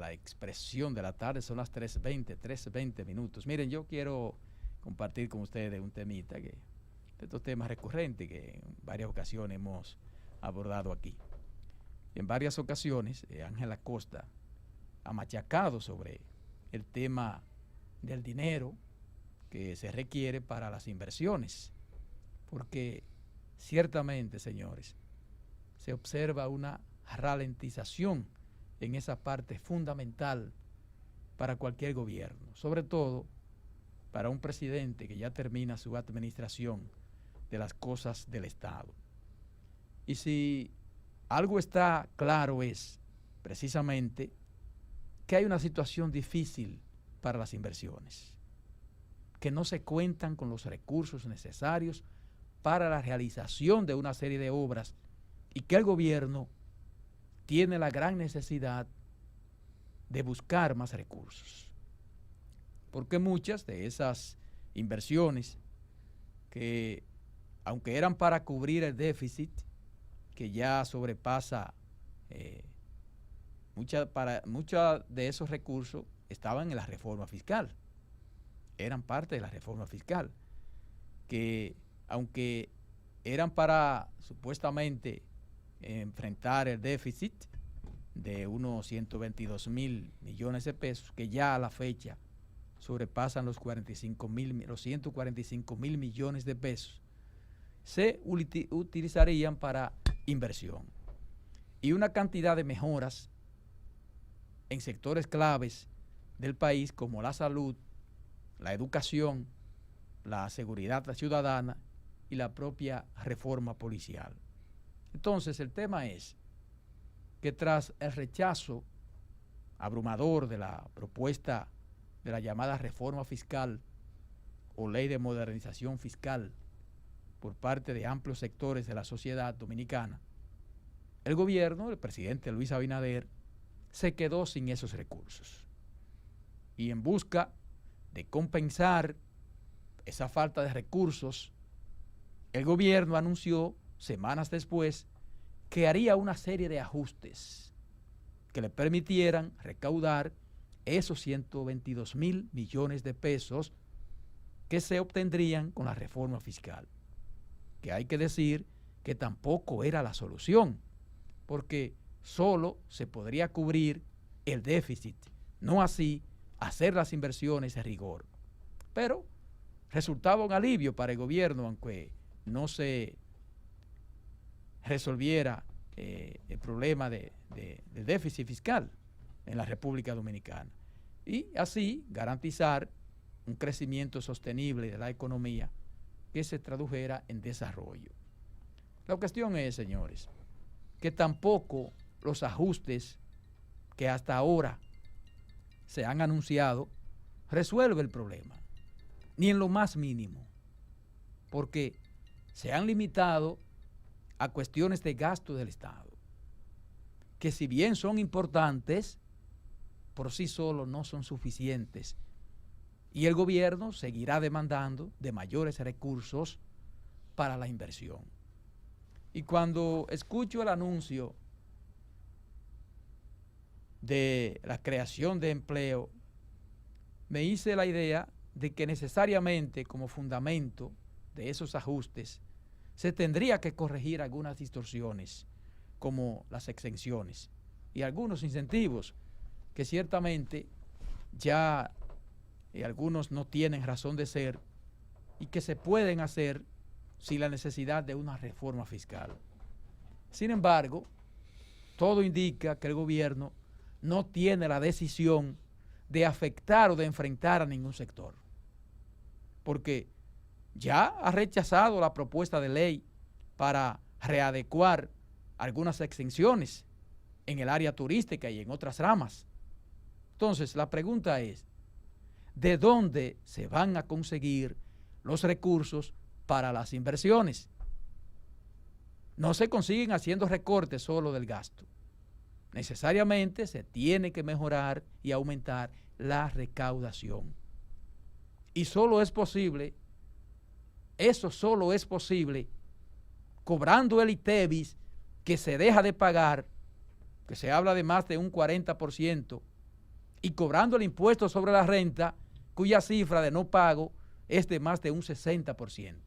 la expresión de la tarde. Son las 3:20 minutos. Miren, yo quiero compartir con ustedes un temita, de estos temas recurrentes que en varias ocasiones hemos abordado aquí. En varias ocasiones, Ángela Costa ha machacado sobre el tema del dinero que se requiere para las inversiones, porque ciertamente, señores, se observa una ralentización en esa parte fundamental para cualquier gobierno, sobre todo para un presidente que ya termina su administración de las cosas del Estado. Y si algo está claro es precisamente que hay una situación difícil para las inversiones, que no se cuentan con los recursos necesarios para la realización de una serie de obras y que el gobierno tiene la gran necesidad de buscar más recursos. Porque muchas de esas inversiones que, aunque eran para cubrir el déficit, que ya sobrepasa, muchos de esos recursos estaban en la reforma fiscal, eran parte de la reforma fiscal, que aunque eran para supuestamente enfrentar el déficit de unos 122,000 millones de pesos, que ya a la fecha sobrepasan los 145,000 millones de pesos, se utilizarían para inversión. Y una cantidad de mejoras en sectores claves del país como la salud, la educación, la seguridad ciudadana y la propia reforma policial. Entonces, el tema es que tras el rechazo abrumador de la propuesta de la llamada reforma fiscal o ley de modernización fiscal por parte de amplios sectores de la sociedad dominicana, el gobierno, el presidente Luis Abinader, se quedó sin esos recursos. Y en busca de compensar esa falta de recursos, el gobierno anunció semanas después que haría una serie de ajustes que le permitieran recaudar esos 122,000 millones de pesos que se obtendrían con la reforma fiscal. Que hay que decir que tampoco era la solución, porque solo se podría cubrir el déficit, no así hacer las inversiones en rigor. Pero resultaba un alivio para el gobierno, aunque no se resolviera el problema del déficit fiscal en la República Dominicana, y así garantizar un crecimiento sostenible de la economía que se tradujera en desarrollo. La cuestión es, señores, que tampoco los ajustes que hasta ahora se han anunciado resuelven el problema, ni en lo más mínimo, porque se han limitado a cuestiones de gasto del Estado, que si bien son importantes, por sí solos no son suficientes, y el gobierno seguirá demandando de mayores recursos para la inversión. Y cuando escucho el anuncio de la creación de empleo, me hice la idea de que necesariamente como fundamento de esos ajustes se tendría que corregir algunas distorsiones, como las exenciones y algunos incentivos que ciertamente ya algunos no tienen razón de ser y que se pueden hacer sin la necesidad de una reforma fiscal. Sin embargo, todo indica que el gobierno no tiene la decisión de afectar o de enfrentar a ningún sector, porque ya ha rechazado la propuesta de ley para readecuar algunas exenciones en el área turística y en otras ramas. Entonces, la pregunta es, ¿de dónde se van a conseguir los recursos para las inversiones? No se consiguen haciendo recortes solo del gasto. Necesariamente se tiene que mejorar y aumentar la recaudación. Y eso solo es posible cobrando el ITEVIS que se deja de pagar, que se habla de más de un 40% y cobrando el impuesto sobre la renta, cuya cifra de no pago es de más de un 60%.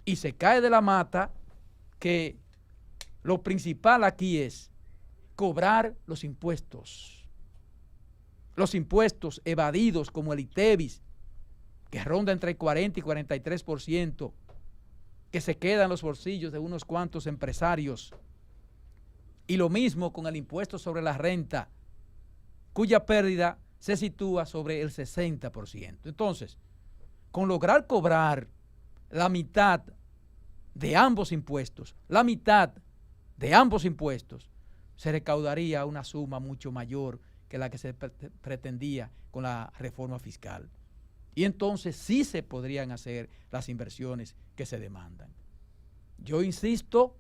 Y se cae de la mata que lo principal aquí es cobrar los impuestos. Los impuestos evadidos como el ITEVIS, que ronda entre el 40 y 43%, que se queda en los bolsillos de unos cuantos empresarios. Y lo mismo con el impuesto sobre la renta, cuya pérdida se sitúa sobre el 60%. Entonces, con lograr cobrar la mitad de ambos impuestos, se recaudaría una suma mucho mayor que la que se pretendía con la reforma fiscal. Y entonces sí se podrían hacer las inversiones que se demandan. Yo insisto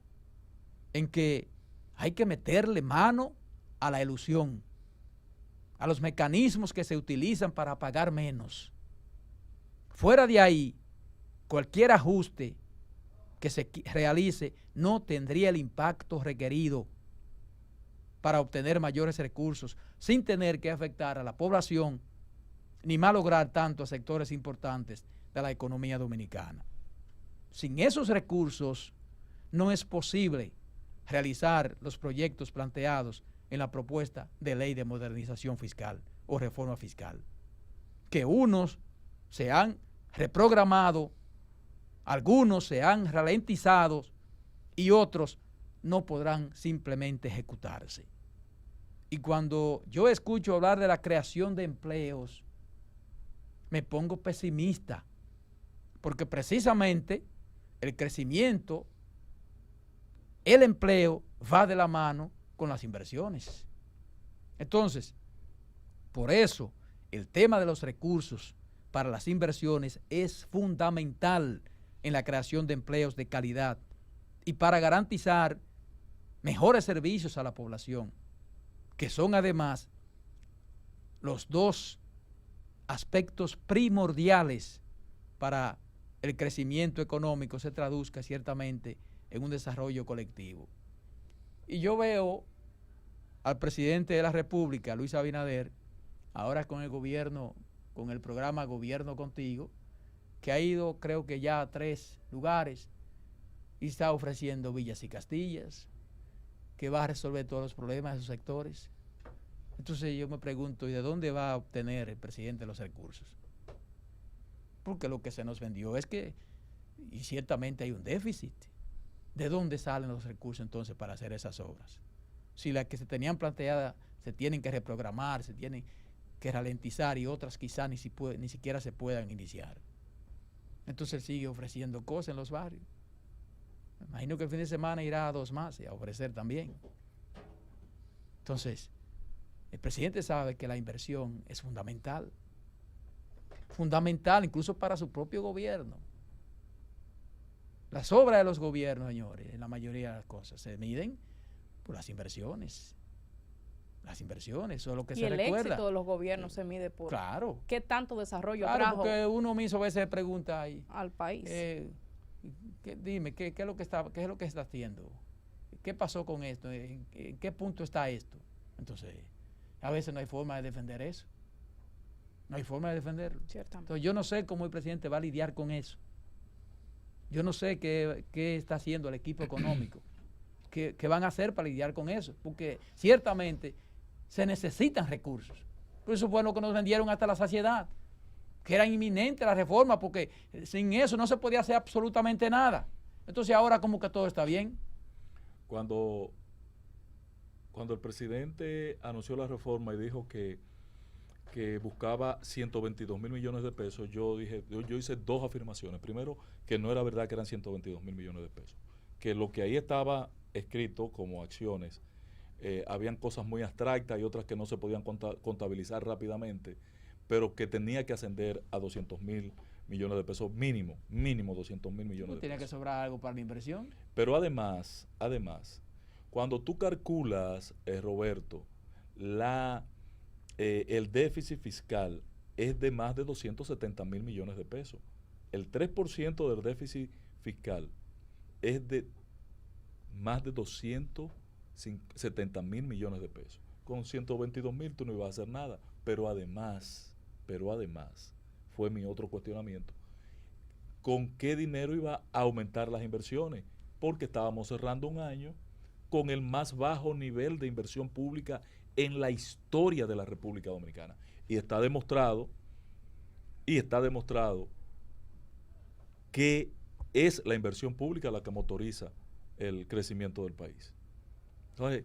en que hay que meterle mano a la elusión, a los mecanismos que se utilizan para pagar menos. Fuera de ahí, cualquier ajuste que se realice no tendría el impacto requerido para obtener mayores recursos sin tener que afectar a la población ni malograr tanto a sectores importantes de la economía dominicana. Sin esos recursos no es posible realizar los proyectos planteados en la propuesta de ley de modernización fiscal o reforma fiscal, que unos se han reprogramado, algunos se han ralentizado y otros no podrán simplemente ejecutarse. Y cuando yo escucho hablar de la creación de empleos, me pongo pesimista, porque precisamente el crecimiento, el empleo va de la mano con las inversiones. Entonces, por eso el tema de los recursos para las inversiones es fundamental en la creación de empleos de calidad y para garantizar mejores servicios a la población, que son además los dos aspectos primordiales para el crecimiento económico se traduzca ciertamente en un desarrollo colectivo. Y yo veo al presidente de la República, Luis Abinader, ahora con el gobierno, con el programa Gobierno Contigo, que ha ido creo que ya a 3 lugares y está ofreciendo villas y castillas, que va a resolver todos los problemas de esos sectores. Entonces yo me pregunto, ¿y de dónde va a obtener el presidente los recursos? Porque lo que se nos vendió es que, y ciertamente hay un déficit, ¿de dónde salen los recursos entonces para hacer esas obras? Si las que se tenían planteadas se tienen que reprogramar, se tienen que ralentizar y otras quizás ni siquiera se puedan iniciar. Entonces él sigue ofreciendo cosas en los barrios. Me imagino que el fin de semana irá a 2 más a ofrecer también. Entonces, el presidente sabe que la inversión es fundamental. Fundamental incluso para su propio gobierno. Las obras de los gobiernos, señores, en la mayoría de las cosas, se miden por las inversiones. Las inversiones, eso es lo que se recuerda. Y el éxito de los gobiernos se mide por claro. qué tanto desarrollo trajo. Claro, porque uno mismo a veces pregunta ahí. Al país. Dime, ¿qué es lo que está haciendo? ¿Qué pasó con esto? ¿En qué punto está esto? Entonces, a veces no hay forma de defender eso. No hay forma de defenderlo. Ciertamente. Entonces, yo no sé cómo el presidente va a lidiar con eso. Yo no sé qué está haciendo el equipo económico. ¿Qué van a hacer para lidiar con eso? Porque ciertamente se necesitan recursos. Por eso fue lo que nos vendieron hasta la saciedad, que era inminente la reforma, porque sin eso no se podía hacer absolutamente nada. Entonces ahora como que todo está bien. Cuando el presidente anunció la reforma y dijo que buscaba 122 mil millones de pesos, yo hice 2 afirmaciones. Primero, que no era verdad que eran 122 mil millones de pesos. Que lo que ahí estaba escrito como acciones, habían cosas muy abstractas y otras que no se podían contabilizar rápidamente, pero que tenía que ascender a 200 mil millones de pesos mínimo 200 mil millones de pesos. Tiene que sobrar algo para la inversión. Pero además, cuando tú calculas, Roberto, el déficit fiscal es de más de 270 mil millones de pesos. El 3% del déficit fiscal es de más de 270 mil millones de pesos. con 122.000 tú no ibas a hacer nada. Pero además, fue mi otro cuestionamiento, ¿con qué dinero iba a aumentar las inversiones? Porque estábamos cerrando un año con el más bajo nivel de inversión pública en la historia de la República Dominicana. Y está demostrado que es la inversión pública la que motoriza el crecimiento del país. Entonces,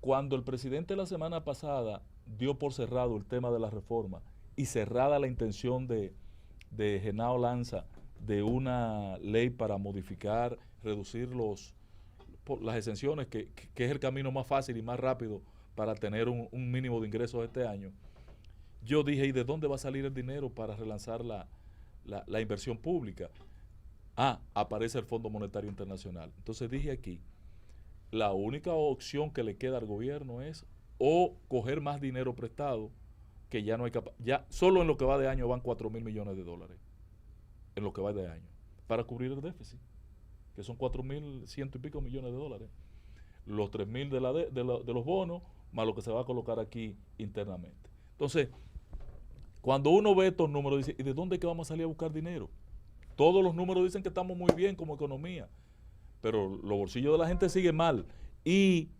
cuando el presidente la semana pasada dio por cerrado el tema de la reforma y cerrada la intención de Genao Lanza de una ley para modificar, reducir las exenciones, que es el camino más fácil y más rápido para tener un mínimo de ingresos este año, yo dije, ¿y de dónde va a salir el dinero para relanzar la inversión pública? Aparece el Fondo Monetario Internacional. Entonces dije aquí, la única opción que le queda al gobierno es o coger más dinero prestado, que ya no hay ya solo en lo que va de año van 4.000 millones de dólares, en lo que va de año, para cubrir el déficit, que son 4.100 y pico millones de dólares. Los 3.000 de los bonos, más lo que se va a colocar aquí internamente. Entonces, cuando uno ve estos números, dice, ¿y de dónde es que vamos a salir a buscar dinero? Todos los números dicen que estamos muy bien como economía, pero los bolsillos de la gente siguen mal. Y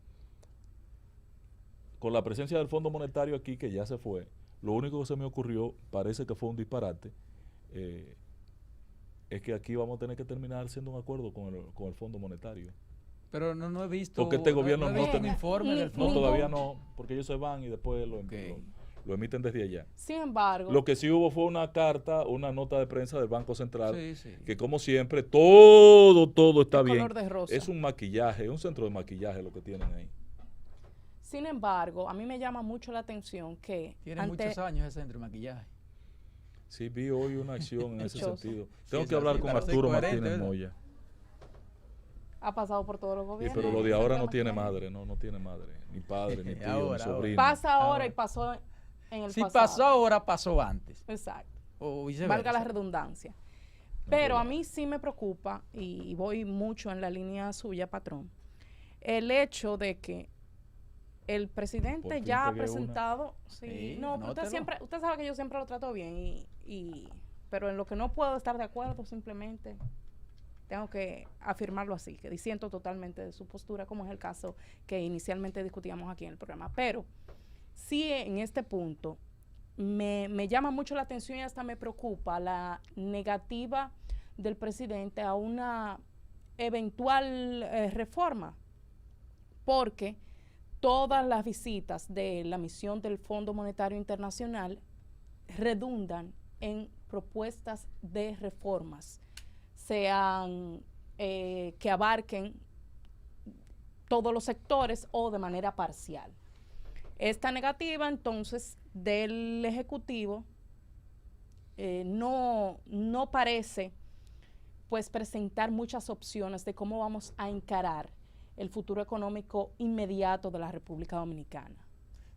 con la presencia del Fondo Monetario aquí, que ya se fue, lo único que se me ocurrió, parece que fue un disparate, es que aquí vamos a tener que terminar siendo un acuerdo con el Fondo Monetario. Pero no he visto. Porque este gobierno no he visto un informe del No, fondo. todavía no, porque ellos se van y después lo emiten desde allá. Sin embargo, Lo que sí hubo fue una carta, una nota de prensa del Banco Central, Sí. que como siempre, todo está el bien. color de rosa. Es un maquillaje, un centro de maquillaje lo que tienen ahí. Sin embargo, a mí me llama mucho la atención que Tiene muchos años ese centro de maquillaje. Sí, vi hoy una acción en ese Dichoso. sentido. Tengo Sí, que hablar sí, con para ser Arturo coherente, Martínez ¿verdad? Moya. ha pasado por todos los Sí, gobiernos. pero lo de ahora no Exactamente. tiene madre, no tiene madre, ni padre, ni tío, ni Ahora. sobrino. Pasa ahora Ahora. y pasó en el Si pasado. pasó ahora, pasó antes. Exacto. O viceversa. Valga la redundancia. Pero a mí sí me preocupa, y voy mucho en la línea suya, patrón, el hecho de que el Por presidente fin ya ha pegué una. presentado, Sí, no, pero anótelo. usted sabe que yo siempre lo trato bien, pero en lo que no puedo estar de acuerdo, simplemente tengo que afirmarlo así, que disiento totalmente de su postura, como es el caso que inicialmente discutíamos aquí en el programa. Pero sí, en este punto me llama mucho la atención y hasta me preocupa la negativa del presidente a una eventual reforma, porque todas las visitas de la misión del Fondo Monetario Internacional redundan en propuestas de reformas, sean que abarquen todos los sectores o de manera parcial. Esta negativa, entonces, del Ejecutivo no parece, pues, presentar muchas opciones de cómo vamos a encarar el futuro económico inmediato de la República Dominicana.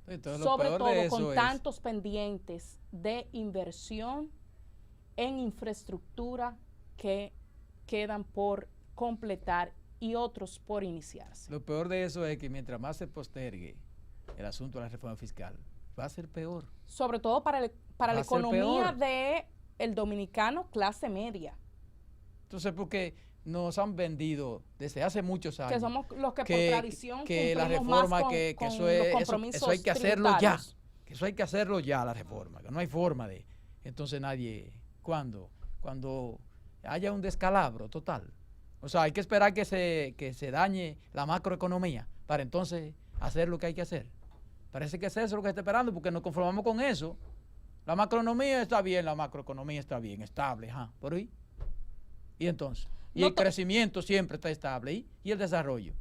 Entonces, Sobre peor de todo eso con es- tantos pendientes de inversión en infraestructura que quedan por completar y otros por iniciarse. Lo peor de eso es que mientras más se postergue el asunto de la reforma fiscal, va a ser peor. Sobre todo para Va la a ser economía peor. del dominicano clase media, Entonces, porque nos han vendido desde hace muchos años que somos los que por que tradición la cumplimos más reforma, con, que con eso, los es, compromisos eso hay que hacerlo ya. tributarios. Que eso hay que hacerlo ya, la reforma. Que no hay forma de... Entonces nadie... ¿Cuándo? Cuando haya un descalabro total. O sea, hay que esperar que se dañe la macroeconomía para entonces hacer lo que hay que hacer. Parece que es eso lo que está esperando, porque nos conformamos con eso. La macroeconomía está bien, estable, ajá, por ahí. Y entonces, y No el to- crecimiento siempre está estable, y el desarrollo,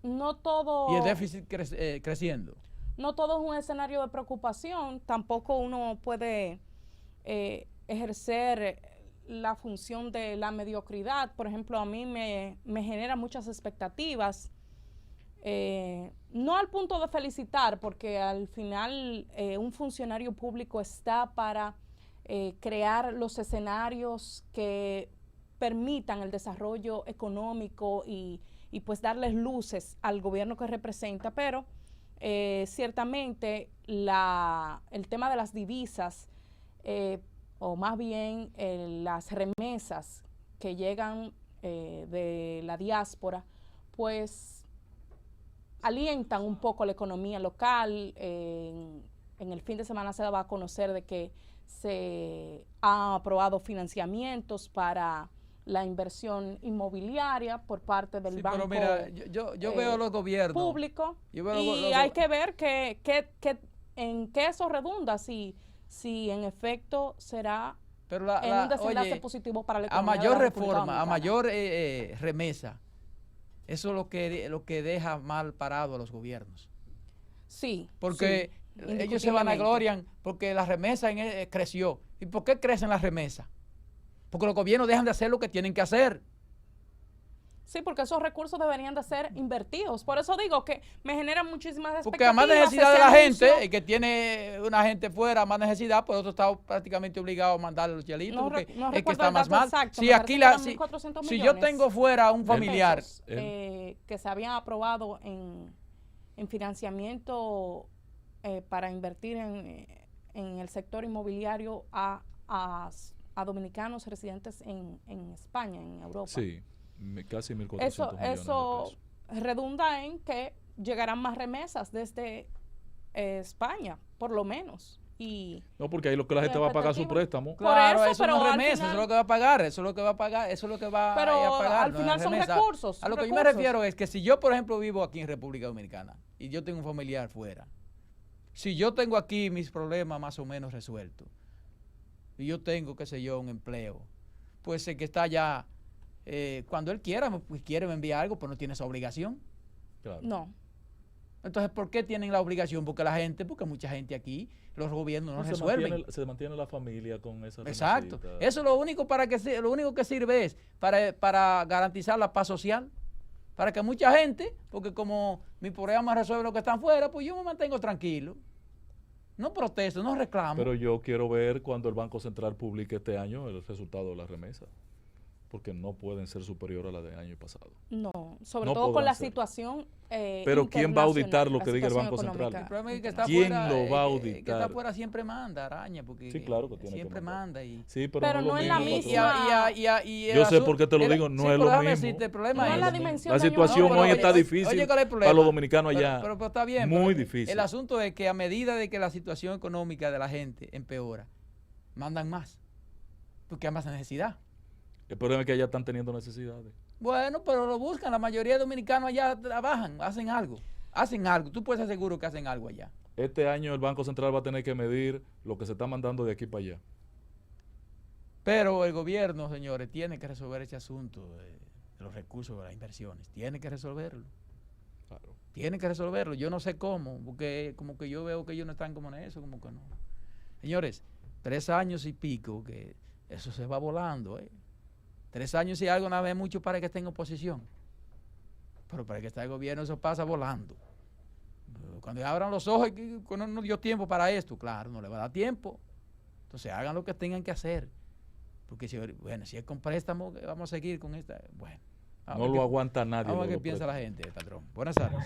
No todo, y el déficit creciendo. no todo es un escenario de preocupación, tampoco uno puede ejercer la función de la mediocridad. Por ejemplo, a mí me genera muchas expectativas, no al punto de felicitar, porque al final un funcionario público está para crear los escenarios que permitan el desarrollo económico y y pues darles luces al gobierno que representa, pero ciertamente el tema de las divisas, o más bien las remesas que llegan de la diáspora, pues alientan un poco la economía local. En el fin de semana se daba a conocer de que se han aprobado financiamientos para la inversión inmobiliaria por parte del banco. Pero mira, yo veo los gobiernos público, y hay que ver en qué eso redunda, si en efecto será pero un desenlace oye, positivo para la a economía mayor de la República reforma, a Dominicana. mayor remesa, eso es lo que deja mal parado a los gobiernos. Sí. Porque sí, ellos se vanaglorian porque la remesa creció. ¿Y por qué crecen las remesas? Porque los gobiernos dejan de hacer lo que tienen que hacer. Sí, porque esos recursos deberían de ser invertidos. Por eso digo que me generan muchísimas expectativas. Porque a más necesidad de la gente, el que tiene una gente fuera, más necesidad, pues otro está prácticamente obligado a mandarle los chelitos. No, porque no el que está el más dato mal. exacto, Si me aquí parece que eran 1.400 si yo tengo fuera un familiar, pesos, que se habían aprobado en financiamiento para invertir en el sector inmobiliario a dominicanos residentes en España, en Europa. Sí, casi 1.400 millones de pesos. Eso redunda en que llegarán más remesas desde España, por lo menos. No, porque ahí lo que la gente va a pagar su préstamo. claro, eso, eso pero no es al remesa, final- eso es lo que va a pagar, eso es lo que va a pagar, eso es lo que va Pero a pagar. al no final es son remesa. recursos. A lo que yo me refiero es que si yo, por ejemplo, vivo aquí en República Dominicana y yo tengo un familiar fuera, si yo tengo aquí mis problemas más o menos resueltos y yo tengo, qué sé yo, un empleo, pues el que está allá, cuando él quiera, pues quiere me enviar algo, pues no tiene esa obligación. Claro. No. Entonces, ¿por qué tienen la obligación? Porque mucha gente aquí, los gobiernos no resuelven. Se mantiene la familia con esa Exacto. remesita. Eso es lo único lo único que sirve es para garantizar la paz social. Para que mucha gente, porque como mi programa resuelve lo que están fuera, pues yo me mantengo tranquilo. No protesto, no reclamo. Pero yo quiero ver cuando el Banco Central publique este año el resultado de la remesa. Porque no pueden ser superior a la del año pasado. No, sobre No todo con la podrán ser. situación Pero ¿quién va a auditar lo que diga el situación Banco Central? El económica problema es que está ¿Quién fuera, lo va a el que está auditar? fuera siempre manda, araña, porque Sí, claro que tiene que siempre mandar. manda. Y, Sí, Pero no lo es la mismo, misma. Yo sé por qué te lo digo, no es lo pero déjame mismo. decirte, el problema No es es la ese. dimensión La de año situación nuevo. hoy está Oye, difícil ¿cuál es el problema? para los dominicanos allá. Pero está bien. Muy pero difícil. El asunto es que a medida de que la situación económica de la gente empeora, mandan más. Porque hay más necesidad. El problema es que allá están teniendo necesidades. Bueno, pero lo buscan. La mayoría de dominicanos allá trabajan, hacen algo. Hacen algo. Tú puedes estar seguro que hacen algo allá. Este año el Banco Central va a tener que medir lo que se está mandando de aquí para allá. Pero el gobierno, señores, tiene que resolver ese asunto de los recursos de las inversiones. Tiene que resolverlo. Claro. Tiene que resolverlo. Yo no sé cómo, porque como que yo veo que ellos no están como en eso, como que no. Señores, 3 años y pico, que eso se va volando, 3 años y algo, nada más es mucho para que esté en oposición. Pero para que esté el gobierno eso pasa volando. Cuando abran los ojos, que no dio tiempo para esto, claro, no le va a dar tiempo. Entonces hagan lo que tengan que hacer. Porque si es con préstamo, vamos a seguir con esta. Bueno. No lo aguanta nadie. Vamos a ver qué piensa la gente, patrón. Buenas tardes.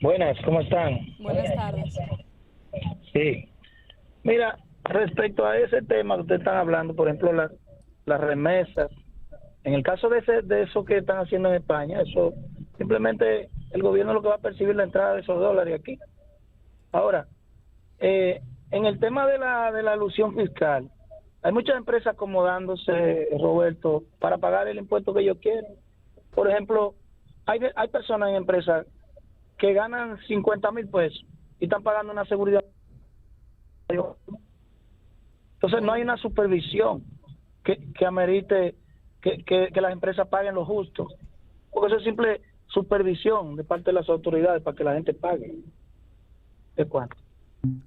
Buenas, ¿cómo están? Buenas tardes. Sí. Mira, respecto a ese tema que ustedes están hablando, por ejemplo, las remesas, en el caso de eso que están haciendo en España, eso simplemente el gobierno lo que va a percibir la entrada de esos dólares aquí. Ahora, en el tema de la elusión fiscal, hay muchas empresas acomodándose, Roberto, para pagar el impuesto que ellos quieren. Por ejemplo, hay personas en empresas que ganan 50,000 pesos y están pagando una seguridad. Entonces no hay una supervisión que amerite que las empresas paguen lo justo, porque eso es simple supervisión de parte de las autoridades para que la gente pague. ¿De cuánto?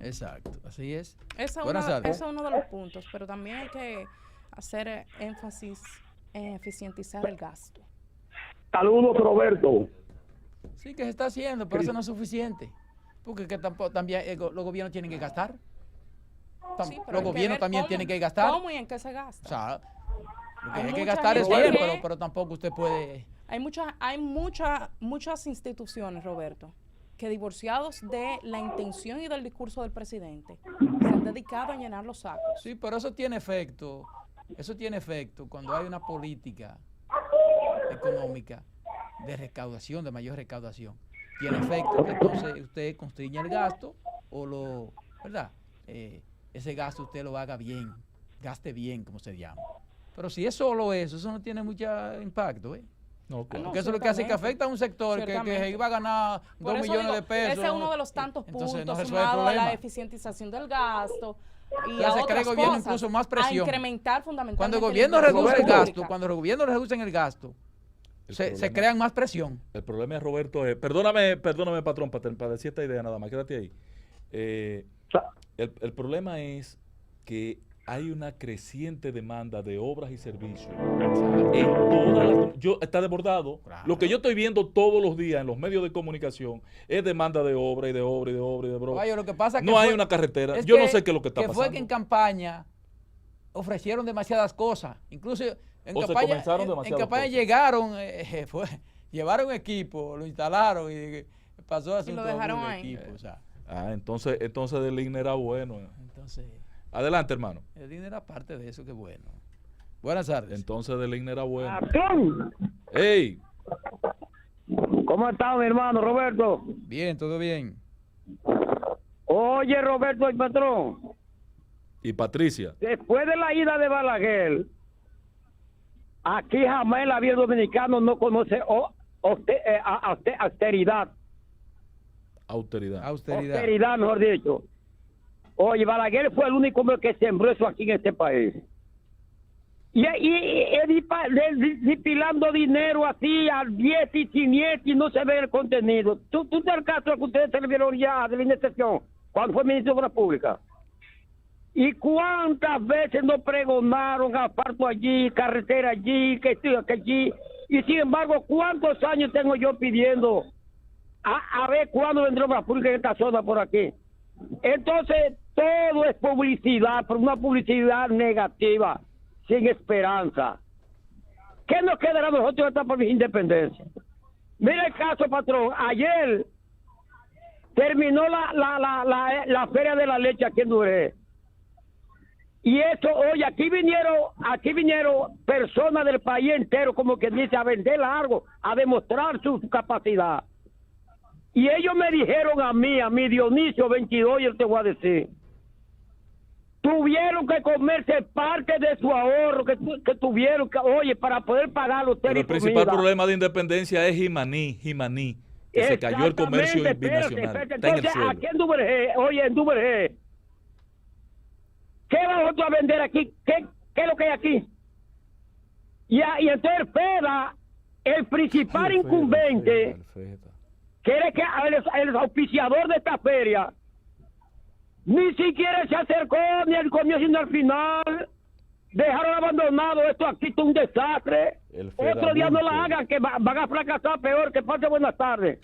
Exacto, así es. Ese Buenas tardes. es uno de los puntos, pero también hay que hacer énfasis en eficientizar el gasto. Saludos, Roberto. Sí, que se está haciendo, pero eso no es suficiente. Porque que tampoco, también los gobiernos tienen que gastar. Sí, pero Los hay que gobiernos ver también cómo- tienen que gastar. ¿Cómo y en qué se gasta? O sea, lo que Hay hay que mucha gastar es gente bien, que- pero tampoco usted puede muchas instituciones, Roberto, que divorciados de la intención y del discurso del presidente, se han dedicado a llenar los sacos. Sí, pero eso tiene efecto. Eso tiene efecto cuando hay una política económica de recaudación, de mayor recaudación. Tiene efecto que entonces usted constriña el gasto o ¿verdad? Ese gasto usted lo haga bien, gaste bien, como se llama. Pero si es solo eso no tiene mucho impacto, ¿eh? No, claro. Porque eso es lo que hace que afecta a un sector que iba a ganar Por 2 eso millones digo, de pesos. Ese es uno de los tantos Entonces, puntos no resuelve el sumado a la problema. eficientización del gasto y Entonces, a se crea otras el gobierno cosas, incluso más presión. a incrementar fundamentalmente Cuando el la gobierno inversión reduce el pública. gasto, cuando el gobierno reduce el gasto, se crean más presión. El problema es, Roberto, perdóname, patrón, para decir esta idea nada más, quédate ahí. El problema es que hay una creciente demanda de obras y servicios en todas está desbordado. Claro. Lo que yo estoy viendo todos los días en los medios de comunicación es demanda de obra y de obra y de obra y de obra. Caballo, lo que pasa es que No hay fue- una carretera. es Yo que- no sé qué es lo que está que pasando. fue que en campaña ofrecieron demasiadas cosas. Incluso en O se campaña, comenzaron en demasiadas campaña cosas. llegaron, llevaron equipo, lo instalaron y pasó el asunto dejaron del ahí. equipo. O sea, Entonces del INE era bueno. entonces, Adelante, hermano. el dinero era parte de eso, que bueno. Buenas tardes. Entonces del INE era bueno. Patrón, ¡Ey! ¿cómo está mi hermano Roberto? Bien, todo bien. Oye, Roberto, el patrón, Y Patricia. después de la ida de Balaguer, aquí jamás el avión dominicano no conoce austeridad. Austeridad. Austeridad. Austeridad, mejor dicho. Oye, Balaguer fue el único hombre que sembró eso aquí en este país. Y despilando dinero así al 10 y siniestro y no se ve el contenido. ¿Tú te al caso que ustedes se le vieron ya de la iniciación cuando fue ministro de Obras Públicas? ¿Y cuántas veces nos pregonaron asfalto allí, carretera allí, que allí? Y sin embargo, ¿cuántos años tengo yo pidiendo a ver cuándo vendrá Obras Públicas en esta zona por aquí? Entonces, todo es publicidad, pero una publicidad negativa, sin esperanza. ¿Qué nos quedará a nosotros en esta por independencia? Mira el caso, patrón. Ayer terminó la Feria de la Leche aquí en Duré. Y eso, oye, aquí vinieron personas del país entero, como que dice, a vender algo, a demostrar su capacidad. Y ellos me dijeron a mí Dionisio 22, y yo te voy a decir, tuvieron que comerse parte de su ahorro que tuvieron que, oye, para poder pagar los Pero el principal problema de independencia es Jimaní, que se cayó el comercio binacional. Está en el Entonces, suelo. aquí en Duvergé, oye, en Duvergé, ¿qué vamos a vender aquí? ¿Qué es lo que hay aquí? Y entonces FEDA, el principal incumbente, que era el auspiciador de esta feria, ni siquiera se acercó ni al comienzo ni al final. Dejaron abandonado esto aquí, esto es un desastre. Otro día no la hagan, que van a fracasar peor. Que pase buenas tardes.